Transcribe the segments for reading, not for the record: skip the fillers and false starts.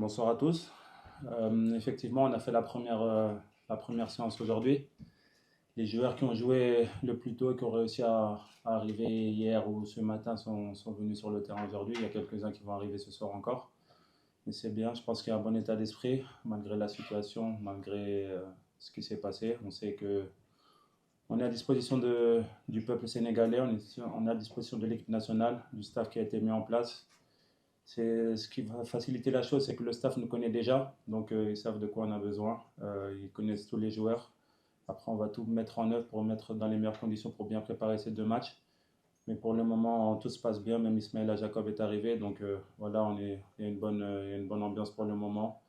Bonsoir à tous. Effectivement, on a fait la première séance aujourd'hui. Les joueurs qui ont joué le plus tôt et qui ont réussi à arriver hier ou ce matin sont venus sur le terrain aujourd'hui. Il y a quelques-uns qui vont arriver ce soir encore. Mais c'est bien, je pense qu'il y a un bon état d'esprit, malgré la situation, malgré ce qui s'est passé. On sait que on est à disposition du peuple sénégalais, on est à disposition de l'équipe nationale, du staff qui a été mis en place. C'est ce qui va faciliter la chose, c'est que le staff nous connaît déjà, donc ils savent de quoi on a besoin. Ils connaissent tous les joueurs. Après, on va tout mettre en œuvre pour mettre dans les meilleures conditions pour bien préparer ces deux matchs. Mais pour le moment, tout se passe bien. Même Ismaël Jacob est arrivé, donc voilà, il y a il y a une bonne ambiance pour le moment,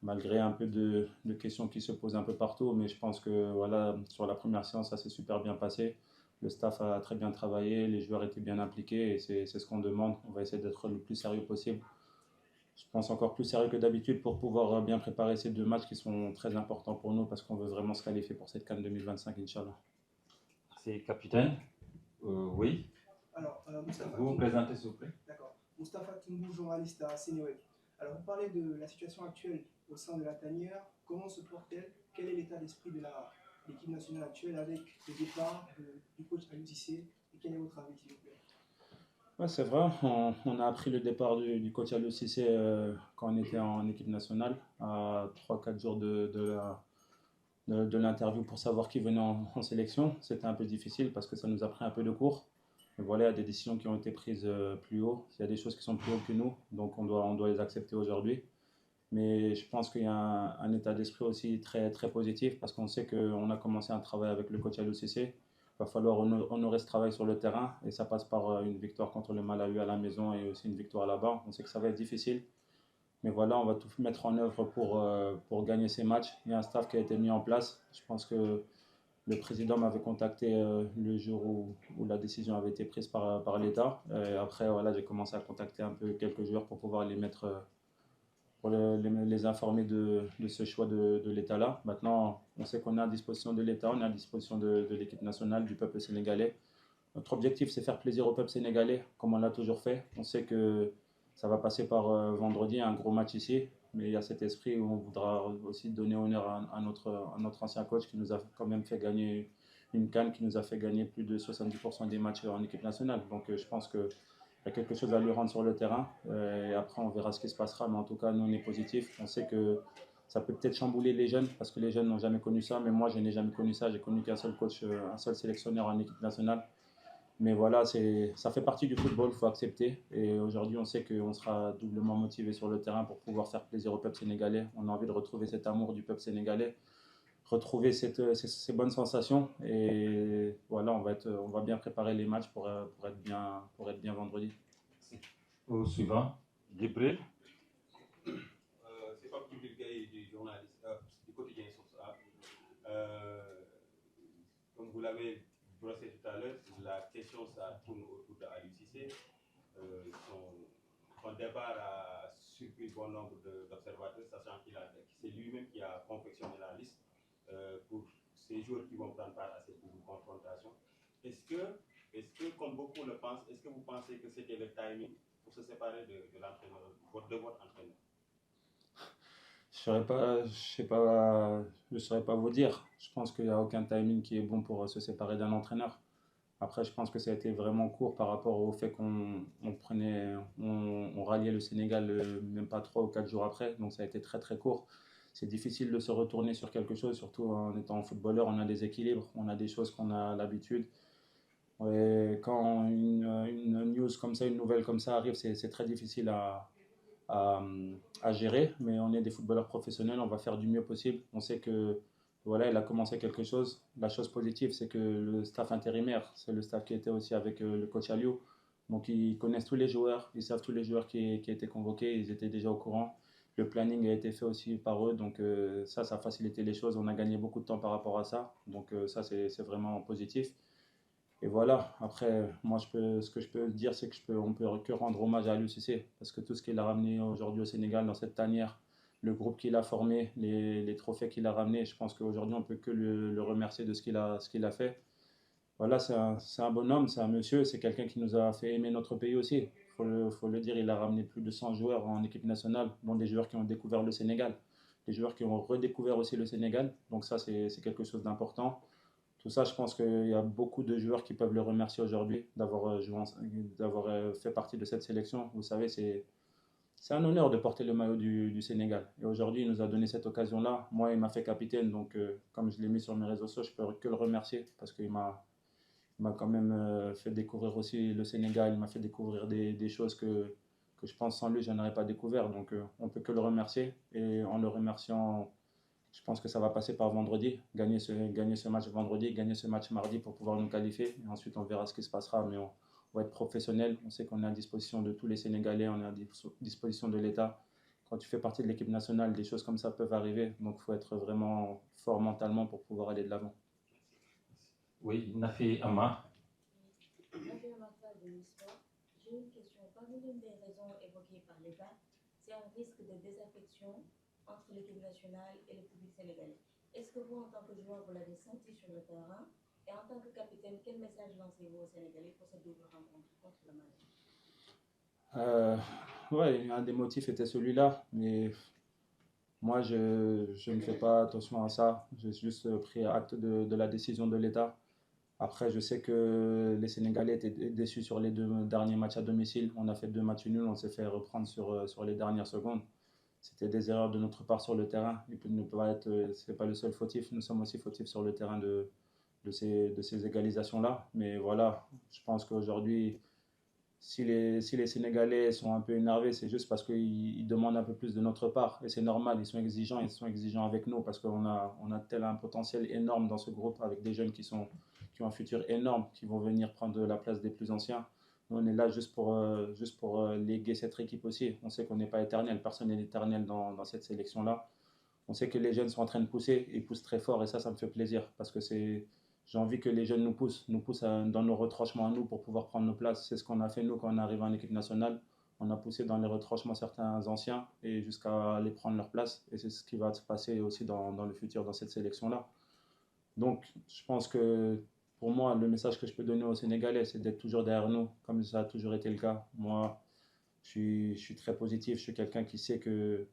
malgré un peu de questions qui se posent un peu partout. Mais je pense que voilà, sur la première séance, ça s'est super bien passé. Le staff a très bien travaillé, les joueurs étaient bien impliqués et c'est ce qu'on demande. On va essayer d'être le plus sérieux possible. Je pense encore plus sérieux que d'habitude pour pouvoir bien préparer ces deux matchs qui sont très importants pour nous parce qu'on veut vraiment se qualifier pour cette CAN 2025, Inch'Allah. C'est capitaine. Oui. Alors, Moustapha Vous vous Kimbou, présentez, s'il vous plaît. d'accord. Moustapha Kimbou, journaliste à Sénéweb. Alors, vous parlez de la situation actuelle au sein de la tanière. Comment se porte-t-elle? Quel est l'état d'esprit de l'équipe nationale actuelle avec le départ du coach Aliou Cissé? Et quel est votre avis, s'il vous plaît? Ouais, c'est vrai, on a appris le départ du coach Aliou Cissé quand on était en équipe nationale, à 3 4 jours de l'interview pour savoir qui venait en sélection. C'était un peu difficile parce que ça nous a pris un peu de cours. Mais voilà, il y a des décisions qui ont été prises plus haut. Il y a des choses qui sont plus haut que nous, donc on doit les accepter aujourd'hui. Mais je pense qu'il y a un état d'esprit aussi très, très positif parce qu'on sait qu'on a commencé un travail avec le coach Aliou Cissé. Il va falloir honorer ce travail sur le terrain et ça passe par une victoire contre le Malawi à la maison et aussi une victoire là-bas. On sait que ça va être difficile, mais voilà, on va tout mettre en œuvre pour gagner ces matchs. Il y a un staff qui a été mis en place. Je pense que le président m'avait contacté le jour où la décision avait été prise par l'État. Après, voilà, j'ai commencé à contacter un peu quelques joueurs pour pouvoir les mettre, pour les informer de ce choix de l'État-là. Maintenant, on sait qu'on est à disposition de l'État, on est à disposition de l'équipe nationale, du peuple sénégalais. Notre objectif, c'est faire plaisir au peuple sénégalais, comme on l'a toujours fait. On sait que ça va passer par vendredi, un gros match ici, mais il y a cet esprit où on voudra aussi donner honneur à notre ancien coach qui nous a quand même fait gagner une CAN, qui nous a fait gagner plus de 70% des matchs en équipe nationale. Donc je pense qu'il y a quelque chose à lui rendre sur le terrain. Et après, on verra ce qui se passera, mais en tout cas, nous, on est positifs. On sait que ça peut peut-être chambouler les jeunes, parce que les jeunes n'ont jamais connu ça, mais moi, je n'ai jamais connu ça. J'ai connu qu'un seul coach, un seul sélectionneur en équipe nationale. Mais voilà, ça fait partie du football, il faut accepter. Et aujourd'hui, on sait qu'on sera doublement motivé sur le terrain pour pouvoir faire plaisir au peuple sénégalais. On a envie de retrouver cet amour du peuple sénégalais, retrouver ces bonnes sensations. Et voilà, on va bien préparer les matchs pour être bien vendredi. Au suivant, Gibril. C'est pas Djibril Gaye du journaliste du quotidien Source A. Comme vous l'avez brossé tout à l'heure, la question ça tourne autour de Aliou Cissé. Son départ a surpris bon nombre d'observateurs, sachant que c'est lui-même qui a confectionné la liste pour ces joueurs qui vont prendre part à cette double confrontation. Est-ce que, comme beaucoup le pensent, est-ce que vous pensez que c'était le timing pour se séparer de l'entraîneur, de votre entraîneur? Je saurais pas vous dire. Je pense qu'il n'y a aucun timing qui est bon pour se séparer d'un entraîneur. Après, je pense que ça a été vraiment court par rapport au fait on ralliait le Sénégal même pas 3 ou 4 jours après. Donc ça a été très très court. C'est difficile de se retourner sur quelque chose, surtout en étant footballeur. On a des équilibres, on a des choses qu'on a l'habitude. Et quand une news comme ça, une nouvelle comme ça arrive, c'est très difficile à, à gérer. Mais on est des footballeurs professionnels, on va faire du mieux possible. On sait que voilà, il a commencé quelque chose. La chose positive, c'est que le staff intérimaire, c'est le staff qui était aussi avec le coach Aliou. Donc ils connaissent tous les joueurs, ils savent tous les joueurs qui étaient convoqués, ils étaient déjà au courant. Le planning a été fait aussi par eux, donc ça a facilité les choses. On a gagné beaucoup de temps par rapport à ça, donc ça c'est vraiment positif. Et voilà, après, moi ce que je peux dire, c'est on peut que rendre hommage à Aliou Cissé, parce que tout ce qu'il a ramené aujourd'hui au Sénégal dans cette tanière, le groupe qu'il a formé, les trophées qu'il a ramenés, je pense qu'aujourd'hui on peut que le remercier de ce qu'il a fait. Voilà, c'est un bon homme, c'est un monsieur, c'est quelqu'un qui nous a fait aimer notre pays aussi. faut le dire, il a ramené plus de 100 joueurs en équipe nationale, dont des joueurs qui ont découvert le Sénégal, des joueurs qui ont redécouvert aussi le Sénégal. Donc ça, c'est quelque chose d'important. Tout ça, je pense qu'il y a beaucoup de joueurs qui peuvent le remercier aujourd'hui d'avoir fait partie de cette sélection. Vous savez, c'est un honneur de porter le maillot du Sénégal. Et aujourd'hui, il nous a donné cette occasion-là. Moi, il m'a fait capitaine, donc comme je l'ai mis sur mes réseaux sociaux, je peux que le remercier parce qu'il m'a quand même fait découvrir aussi le Sénégal. Il m'a fait découvrir des choses que je pense sans lui, je n'aurais pas découvert. Donc, on peut que le remercier. Et en le remerciant, je pense que ça va passer par vendredi. Gagner ce match vendredi, gagner ce match mardi pour pouvoir nous qualifier. Et ensuite, on verra ce qui se passera. Mais on va être professionnel. On sait qu'on est à disposition de tous les Sénégalais. On est à disposition de l'État. Quand tu fais partie de l'équipe nationale, des choses comme ça peuvent arriver. Donc, il faut être vraiment fort mentalement pour pouvoir aller de l'avant. Oui, Nafi Amma. Nafi Amma de l'histoire. J'ai une question. Parmi l'une des raisons évoquées par l'État, c'est un risque de désaffection entre l'équipe nationale et le public sénégalais. Est-ce que vous, en tant que joueur, vous l'avez senti sur le terrain? Et en tant que capitaine, quel message lancez-vous aux Sénégalais pour cette double rencontre contre le Mali? Ouais, un des motifs était celui-là, mais moi, je ne fais pas attention à ça. J'ai juste pris acte de la décision de l'État. Après, je sais que les Sénégalais étaient déçus sur les 2 derniers matchs à domicile. On a fait 2 matchs nuls, on s'est fait reprendre sur les dernières secondes. C'était des erreurs de notre part sur le terrain. Il ne peut pas être, c'est pas le seul fautif. Nous sommes aussi fautifs sur le terrain de ces égalisations-là. Mais voilà, je pense qu'aujourd'hui, si les Sénégalais sont un peu énervés, c'est juste parce qu'ils demandent un peu plus de notre part. Et c'est normal, ils sont exigeants avec nous parce on a tel un potentiel énorme dans ce groupe avec des jeunes qui ont un futur énorme, qui vont venir prendre la place des plus anciens. Nous, on est là juste pour léguer cette équipe aussi. On sait qu'on n'est pas éternel, personne n'est éternel dans cette sélection-là. On sait que les jeunes sont en train de pousser, ils poussent très fort et ça me fait plaisir parce que j'ai envie que les jeunes nous poussent dans nos retranchements à nous pour pouvoir prendre nos places. C'est ce qu'on a fait nous quand on est arrivé en équipe nationale. On a poussé dans les retranchements certains anciens et jusqu'à aller prendre leur place. Et c'est ce qui va se passer aussi dans le futur dans cette sélection-là. Donc, je pense que pour moi, le message que je peux donner aux Sénégalais, c'est d'être toujours derrière nous, comme ça a toujours été le cas. Moi, je suis très positif. Je suis quelqu'un qui sait que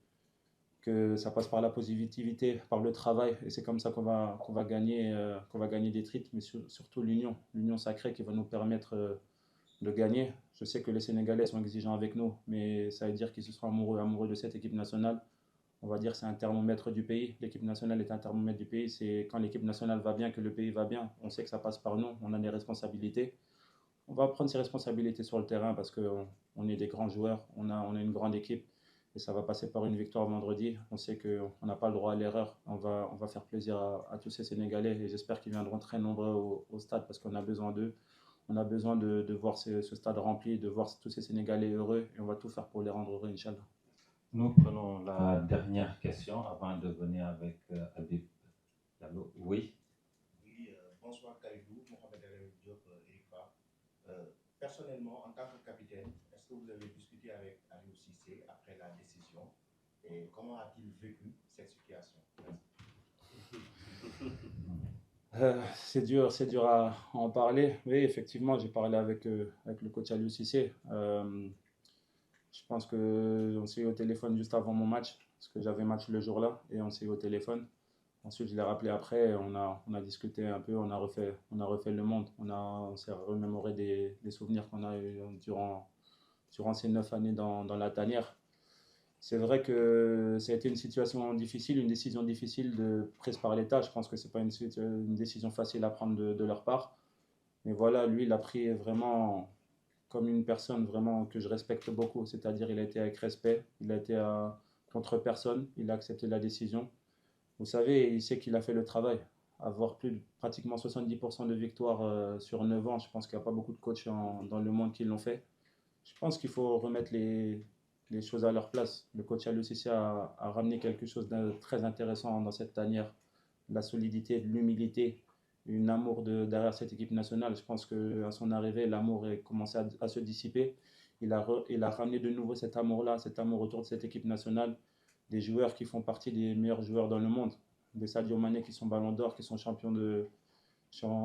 ça passe par la positivité, par le travail, et c'est comme ça qu'on va gagner des titres, mais surtout l'union sacrée qui va nous permettre de gagner. Je sais que les Sénégalais sont exigeants avec nous, mais ça veut dire qu'ils se sont amoureux de cette équipe nationale. On va dire que c'est un thermomètre du pays. L'équipe nationale est un thermomètre du pays. C'est quand l'équipe nationale va bien que le pays va bien. On sait que ça passe par nous, on a des responsabilités. On va prendre ses responsabilités sur le terrain parce qu'on est des grands joueurs, on a une grande équipe et ça va passer par une victoire vendredi. On sait qu'on n'a pas le droit à l'erreur. On va faire plaisir à tous ces Sénégalais et j'espère qu'ils viendront très nombreux au stade parce qu'on a besoin d'eux. On a besoin de voir ce stade rempli, de voir tous ces Sénégalais heureux et on va tout faire pour les rendre heureux, Inch'Allah. Nous prenons la dernière question avant de venir avec Habib Diallo. Oui. Oui, bonsoir Kalidou, Mohamed El Diop, Erifa. Personnellement, en tant que capitaine, est-ce que vous avez discuté avec Aliou Cissé après la décision et comment a-t-il vécu cette situation? C'est dur à en parler. Oui, effectivement, j'ai parlé avec le coach Aliou Cissé. Je pense qu'on s'est eu au téléphone juste avant mon match, parce que j'avais match le jour-là, et on s'est eu au téléphone. Ensuite, je l'ai rappelé après, on a discuté un peu, on a refait le monde. On s'est remémoré des souvenirs qu'on a eu durant ces 9 années dans la tanière. C'est vrai que ça a été une situation difficile, une décision difficile prise par l'État. Je pense que ce n'est pas une décision facile à prendre de leur part. Mais voilà, lui, il a pris vraiment comme une personne vraiment que je respecte beaucoup. C'est-à-dire, il a été avec respect, il a été contre personne, il a accepté la décision. Vous savez, il sait qu'il a fait le travail. Avoir pratiquement 70% de victoires sur 9 ans, je pense qu'il n'y a pas beaucoup de coachs dans le monde qui l'ont fait. Je pense qu'il faut remettre les choses à leur place. Le coach Aliou Cissé a ramené quelque chose de très intéressant dans cette tanière. La solidité, l'humilité, un amour derrière cette équipe nationale. Je pense qu'à son arrivée, l'amour a commencé à se dissiper. Il a ramené de nouveau cet amour-là, cet amour autour de cette équipe nationale. Des joueurs qui font partie des meilleurs joueurs dans le monde. Des Sadio Mané qui sont ballons d'or, qui sont champions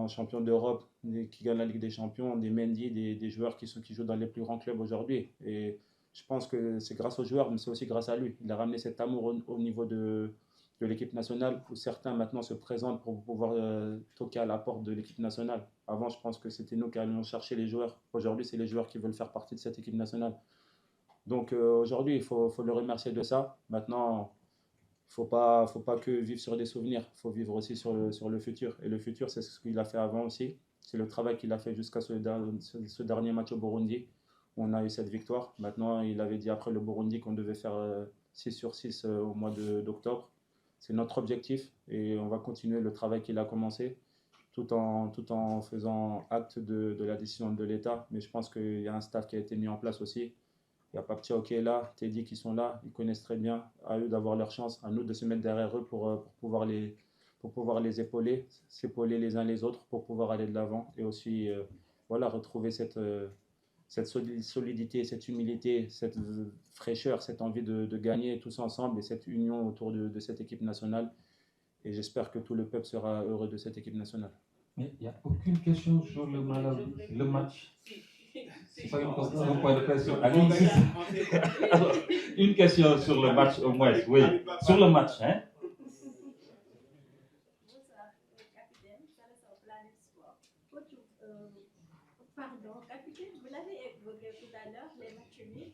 champions d'Europe, qui gagnent la Ligue des Champions, des Mendy, des joueurs qui jouent dans les plus grands clubs aujourd'hui. Et je pense que c'est grâce aux joueurs, mais c'est aussi grâce à lui. Il a ramené cet amour au niveau de l'équipe nationale, où certains maintenant se présentent pour pouvoir toquer à la porte de l'équipe nationale. Avant, je pense que c'était nous qui allions chercher les joueurs. Aujourd'hui, c'est les joueurs qui veulent faire partie de cette équipe nationale. Donc aujourd'hui, il faut le remercier de ça. Maintenant, faut pas que vivre sur des souvenirs. Il faut vivre aussi sur le futur. Et le futur, c'est ce qu'il a fait avant aussi. C'est le travail qu'il a fait jusqu'à ce dernier match au Burundi, où on a eu cette victoire. Maintenant, il avait dit après le Burundi qu'on devait faire 6 sur 6 au mois d'octobre. C'est notre objectif et on va continuer le travail qu'il a commencé tout en faisant acte de la décision de l'État. Mais je pense qu'il y a un staff qui a été mis en place aussi. Il y a Paptia qui est là, Teddy qui sont là, ils connaissent très bien, à eux d'avoir leur chance, à nous de se mettre derrière eux pour pouvoir les épauler, s'épauler les uns les autres pour pouvoir aller de l'avant et aussi voilà, retrouver cette solidité, cette humilité, cette fraîcheur, cette envie de gagner tous ensemble et cette union autour de cette équipe nationale. Et j'espère que tout le peuple sera heureux de cette équipe nationale. Mais il n'y a aucune question sur le Malawi, le match. C'est pas un point de question. Allez, alors, une question sur le match au moins, oui. Sur le match, hein. Bonsoir, capitaine. Salassa Planète Sport. Pardon, capitaine, vous l'avez évoqué tout à l'heure, les matchs nuls.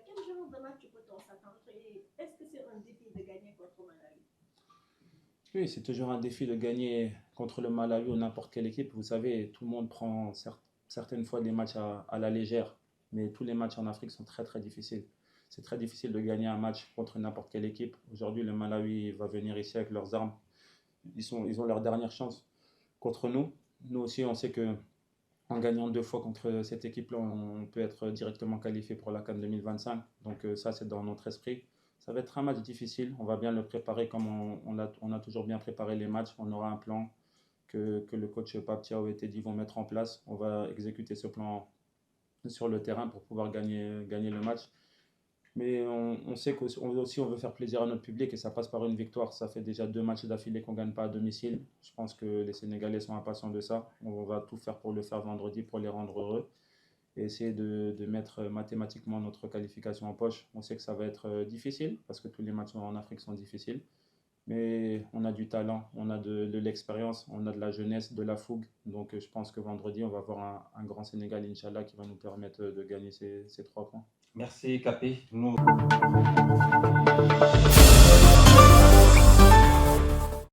Quel genre de match peut-on s'attendre et est-ce que c'est un défi de gagner contre Malawi? Oui, c'est toujours un défi de gagner contre le Malawi ou n'importe quelle équipe. Vous savez, tout le monde prend certaines fois des matchs à la légère, mais tous les matchs en Afrique sont très très difficiles. C'est très difficile de gagner un match contre n'importe quelle équipe. Aujourd'hui, le Malawi va venir ici avec leurs armes. Ils ont leur dernière chance contre nous. Nous aussi, on sait que en gagnant 2 fois contre cette équipe-là, on peut être directement qualifié pour la CAN 2025. Donc ça, c'est dans notre esprit. Ça va être un match difficile. On va bien le préparer comme on a toujours bien préparé les matchs. On aura un plan que le coach Paptia et Teddy vont mettre en place. On va exécuter ce plan sur le terrain pour pouvoir gagner le match. Mais on sait qu'aussi on veut faire plaisir à notre public et ça passe par une victoire. Ça fait déjà 2 matchs d'affilée qu'on ne gagne pas à domicile. Je pense que les Sénégalais sont impatients de ça. On va tout faire pour le faire vendredi pour les rendre heureux et essayer de mettre mathématiquement notre qualification en poche. On sait que ça va être difficile parce que tous les matchs en Afrique sont difficiles. Mais on a du talent, on a de l'expérience, on a de la jeunesse, de la fougue. Donc je pense que vendredi, on va avoir un grand Sénégal, Inch'Allah, qui va nous permettre de gagner ces 3 points. Merci, Capé. Nous...